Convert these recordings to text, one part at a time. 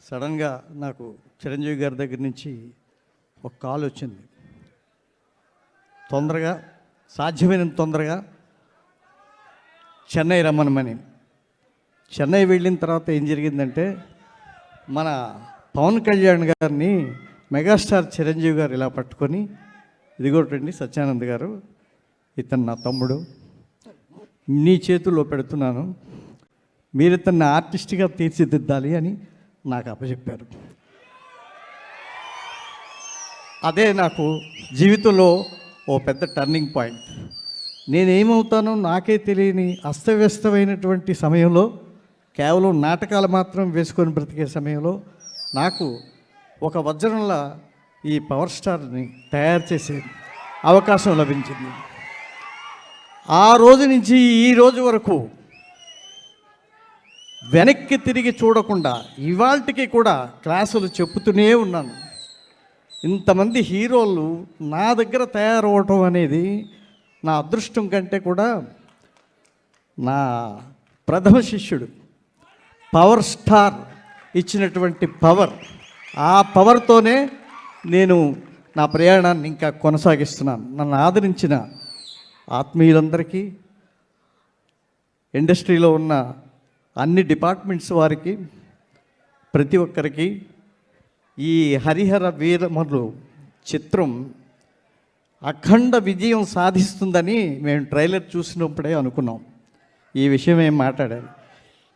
సడన్గా నాకు చిరంజీవి గారి దగ్గర నుంచి ఒక కాల్ వచ్చింది. తొందరగా సాధ్యమైనంత తొందరగా చెన్నై రమ్మనమని. చెన్నై వెళ్ళిన తర్వాత ఏం జరిగిందంటే, మన పవన్ కళ్యాణ్ గారిని మెగాస్టార్ చిరంజీవి గారు ఇలా పట్టుకొని, ఇదిగోటండి సత్యానంద్ గారు, ఇతను నా తమ్ముడు, నీ చేతుల్లో పెడుతున్నాను, మీరు ఇతన్ని ఆర్టిస్ట్గా తీర్చిదిద్దాలి అని నాకు అప్పచెప్పారు. అదే నాకు జీవితంలో ఓ పెద్ద టర్నింగ్ పాయింట్. నేనేమవుతానో నాకే తెలియని అస్తవ్యస్తమైనటువంటి సమయంలో, కేవలం నాటకాలు మాత్రం వేసుకొని బ్రతికే సమయంలో నాకు ఒక వజ్రంలా ఈ పవర్ స్టార్ని తయారు చేసే అవకాశం లభించింది. ఆ రోజు నుంచి ఈ రోజు వరకు వెనక్కి తిరిగి చూడకుండా ఇవాళకి కూడా క్లాసులు చెప్పుతూనే ఉన్నాను. ఇంతమంది హీరోలు నా దగ్గర తయారవటం అనేది నా అదృష్టం కంటే కూడా నా ప్రథమ శిష్యుడు పవర్ స్టార్ ఇచ్చినటువంటి పవర్, ఆ పవర్తోనే నేను నా ప్రయాణాన్ని ఇంకా కొనసాగిస్తున్నాను. నన్ను ఆదరించిన ఆత్మీయులందరికీ, ఇండస్ట్రీలో ఉన్న అన్ని డిపార్ట్మెంట్స్ వారికి, ప్రతి ఒక్కరికి ఈ హరిహర వీరమలు చిత్రం అఖండ విజయం సాధిస్తుందని మేము ట్రైలర్ చూసినప్పుడే అనుకున్నాం. ఈ విషయం ఏం మాట్లాడాలి.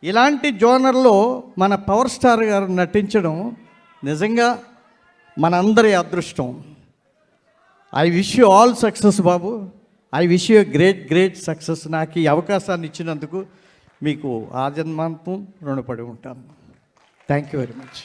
ఇలాంటి జోనర్లో మన పవర్ స్టార్ గారు నటించడం నిజంగా మనందరి అదృష్టం. I wish you all success Babu. I wish you great success. నాకు ఈ అవకాశాన్ని ఇచ్చినందుకు మీకు ఆజన్మాంతం రుణపడి ఉంటాను. Thank you very much.